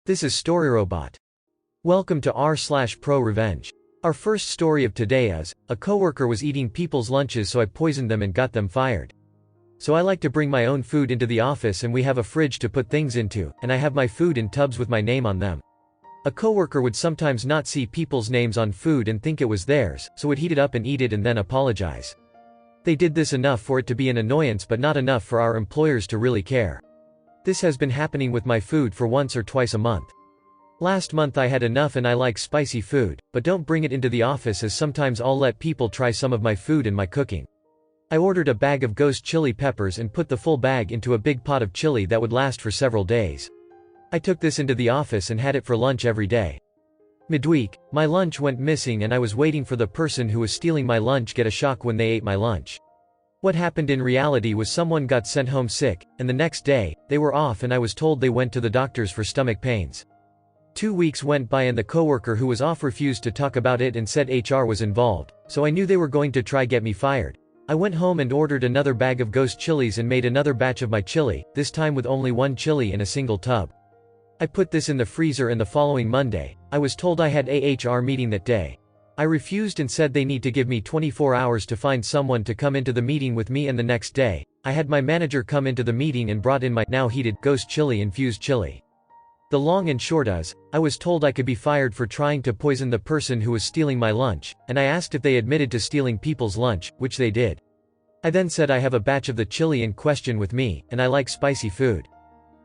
This is StoryRobot. Welcome to r/Prorevenge. Our first story of today is, a coworker was eating people's lunches, so I poisoned them and got them fired. So I like to bring my own food into the office, and we have a fridge to put things into, and I have my food in tubs with my name on them. A coworker would sometimes not see people's names on food and think it was theirs, so would heat it up and eat it and then apologize. They did this enough for it to be an annoyance, but not enough for our employers to really care. This has been happening with my food for once or twice a month. Last month I had enough, and I like spicy food, but don't bring it into the office, as sometimes I'll let people try some of my food and my cooking. I ordered a bag of ghost chili peppers and put the full bag into a big pot of chili that would last for several days. I took this into the office and had it for lunch every day. Midweek, my lunch went missing, and I was waiting for the person who was stealing my lunch get a shock when they ate my lunch. What happened in reality was someone got sent home sick, and the next day, they were off, and I was told they went to the doctors for stomach pains. 2 weeks went by and the coworker who was off refused to talk about it and said HR was involved, so I knew they were going to try get me fired. I went home and ordered another bag of ghost chilies and made another batch of my chili, this time with only one chili in a single tub. I put this in the freezer, and the following Monday, I was told I had a HR meeting that day. I refused and said they need to give me 24 hours to find someone to come into the meeting with me, and the next day, I had my manager come into the meeting and brought in my now heated ghost chili infused chili. The long and short is, I was told I could be fired for trying to poison the person who was stealing my lunch, and I asked if they admitted to stealing people's lunch, which they did. I then said I have a batch of the chili in question with me, and I like spicy food.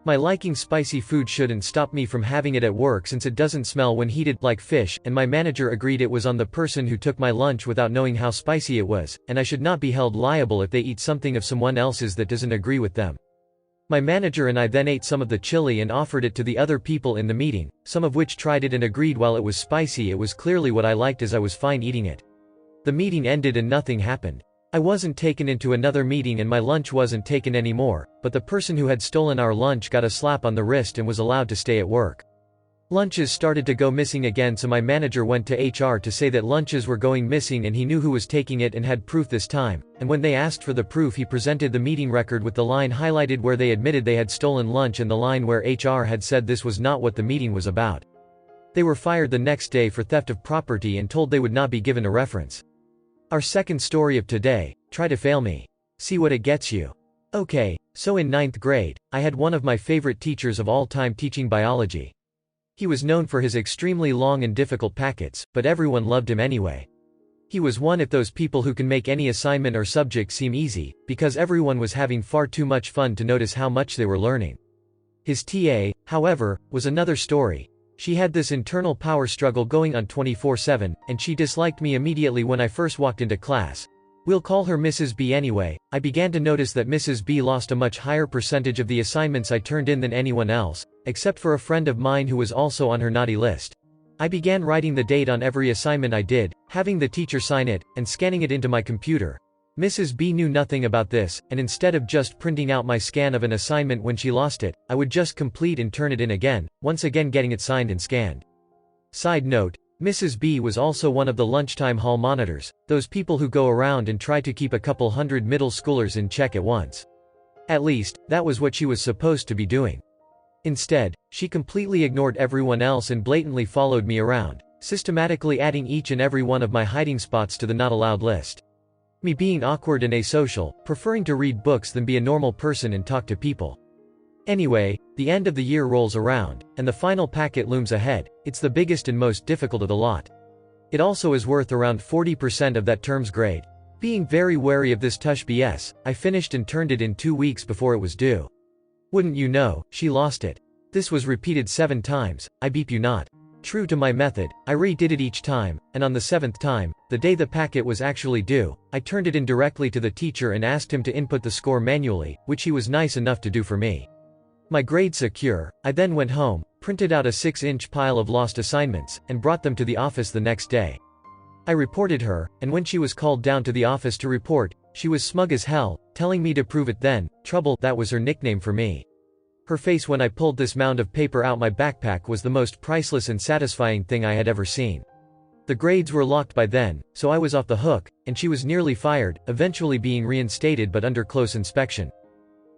My liking spicy food shouldn't stop me from having it at work, since it doesn't smell when heated like fish, and my manager agreed it was on the person who took my lunch without knowing how spicy it was, and I should not be held liable if they eat something of someone else's that doesn't agree with them. My manager and I then ate some of the chili and offered it to the other people in the meeting, some of which tried it and agreed while it was spicy it was clearly what I liked, as I was fine eating it. The meeting ended and nothing happened. I wasn't taken into another meeting and my lunch wasn't taken anymore, but the person who had stolen our lunch got a slap on the wrist and was allowed to stay at work. Lunches started to go missing again, so my manager went to HR to say that lunches were going missing and he knew who was taking it and had proof this time, and when they asked for the proof he presented the meeting record with the line highlighted where they admitted they had stolen lunch and the line where HR had said this was not what the meeting was about. They were fired the next day for theft of property and told they would not be given a reference. Our second story of today, try to fail me. See what it gets you. Okay, so in 9th grade, I had one of my favorite teachers of all time teaching biology. He was known for his extremely long and difficult packets, but everyone loved him anyway. He was one of those people who can make any assignment or subject seem easy, because everyone was having far too much fun to notice how much they were learning. His TA, however, was another story. She had this internal power struggle going on 24/7, and she disliked me immediately when I first walked into class. We'll call her Mrs. B anyway. I began to notice that Mrs. B lost a much higher percentage of the assignments I turned in than anyone else, except for a friend of mine who was also on her naughty list. I began writing the date on every assignment I did, having the teacher sign it, and scanning it into my computer. Mrs. B knew nothing about this, and instead of just printing out my scan of an assignment when she lost it, I would just complete and turn it in again, once again getting it signed and scanned. Side note, Mrs. B was also one of the lunchtime hall monitors, those people who go around and try to keep a couple hundred middle schoolers in check at once. At least, that was what she was supposed to be doing. Instead, she completely ignored everyone else and blatantly followed me around, systematically adding each and every one of my hiding spots to the not allowed list. Me being awkward and asocial, preferring to read books than be a normal person and talk to people. Anyway, the end of the year rolls around, and the final packet looms ahead. It's the biggest and most difficult of the lot. It also is worth around 40% of that term's grade. Being very wary of this tush BS, I finished and turned it in 2 weeks before it was due. Wouldn't you know, she lost it. This was repeated 7 times, I beep you not. True to my method, I redid it each time, and on the 7th time, the day the packet was actually due, I turned it in directly to the teacher and asked him to input the score manually, which he was nice enough to do for me. My grade secure, I then went home, printed out a 6-inch pile of lost assignments, and brought them to the office the next day. I reported her, and when she was called down to the office to report, she was smug as hell, telling me to prove it then. Trouble, that was her nickname for me. Her face when I pulled this mound of paper out my backpack was the most priceless and satisfying thing I had ever seen. The grades were locked by then, so I was off the hook, and she was nearly fired, eventually being reinstated but under close inspection.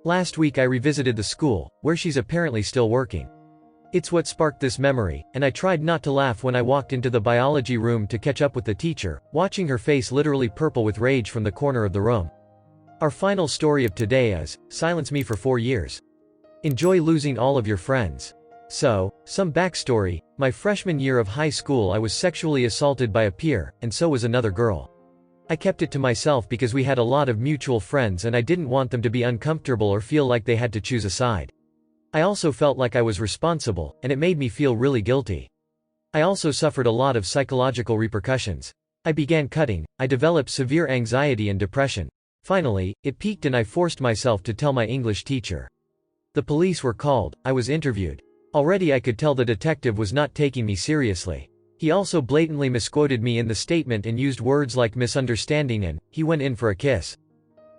Last week I revisited the school, where she's apparently still working. It's what sparked this memory, and I tried not to laugh when I walked into the biology room to catch up with the teacher, watching her face literally purple with rage from the corner of the room. Our final story of today is, silence me for 4 years. Enjoy losing all of your friends. So, some backstory, my freshman year of high school I was sexually assaulted by a peer, and so was another girl. I kept it to myself because we had a lot of mutual friends and I didn't want them to be uncomfortable or feel like they had to choose a side. I also felt like I was responsible, and it made me feel really guilty. I also suffered a lot of psychological repercussions. I began cutting, I developed severe anxiety and depression. Finally, it peaked and I forced myself to tell my English teacher. The police were called, I was interviewed. Already I could tell the detective was not taking me seriously. He also blatantly misquoted me in the statement and used words like misunderstanding and, he went in for a kiss.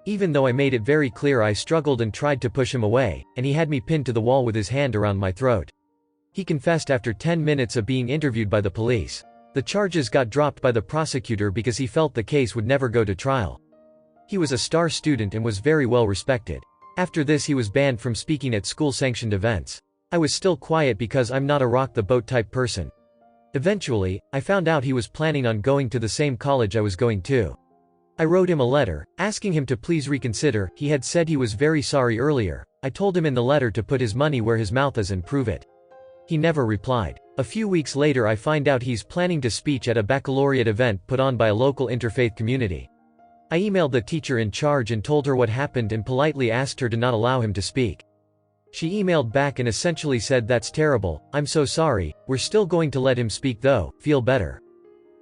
Even though I made it very clear I struggled and tried to push him away, and he had me pinned to the wall with his hand around my throat. He confessed after 10 minutes of being interviewed by the police. The charges got dropped by the prosecutor because he felt the case would never go to trial. He was a star student and was very well respected. After this he was banned from speaking at school-sanctioned events. I was still quiet because I'm not a rock-the-boat type person. Eventually, I found out he was planning on going to the same college I was going to. I wrote him a letter, asking him to please reconsider. He had said he was very sorry earlier. I told him in the letter to put his money where his mouth is and prove it. He never replied. A few weeks later I find out he's planning to speak at a baccalaureate event put on by a local interfaith community. I emailed the teacher in charge and told her what happened and politely asked her to not allow him to speak. She emailed back and essentially said that's terrible, I'm so sorry, we're still going to let him speak though, feel better.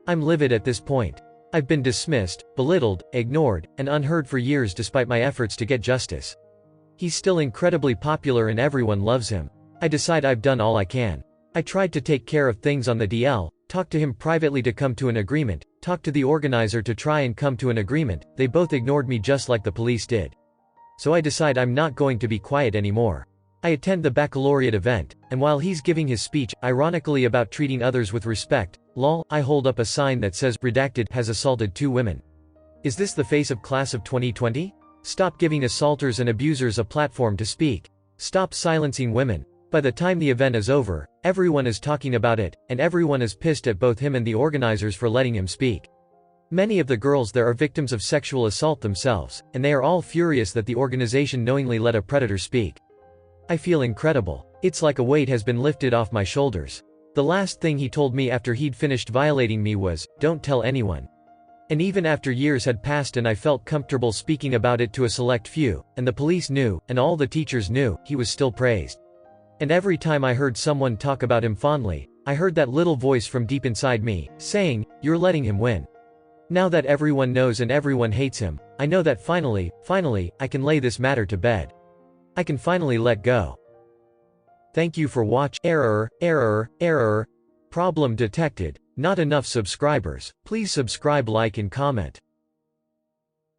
I'm livid at this point. I've been dismissed, belittled, ignored, and unheard for years despite my efforts to get justice. He's still incredibly popular and everyone loves him. I decide I've done all I can. I tried to take care of things on the DL, talked to him privately to come to an agreement, talked to the organizer to try and come to an agreement, they both ignored me just like the police did. So I decide I'm not going to be quiet anymore. I attend the baccalaureate event, and while he's giving his speech, ironically about treating others with respect, lol, I hold up a sign that says, redacted, has assaulted 2 women. Is this the face of class of 2020? Stop giving assaulters and abusers a platform to speak. Stop silencing women. By the time the event is over, everyone is talking about it, and everyone is pissed at both him and the organizers for letting him speak. Many of the girls there are victims of sexual assault themselves, and they are all furious that the organization knowingly let a predator speak. I feel incredible. It's like a weight has been lifted off my shoulders. The last thing he told me after he'd finished violating me was, don't tell anyone. And even after years had passed and I felt comfortable speaking about it to a select few, and the police knew, and all the teachers knew, he was still praised. And every time I heard someone talk about him fondly, I heard that little voice from deep inside me, saying, you're letting him win. Now that everyone knows and everyone hates him, I know that finally, I can lay this matter to bed. I can finally let go. Thank you for watching. Error. Problem detected. Not enough subscribers. Please subscribe, like and comment.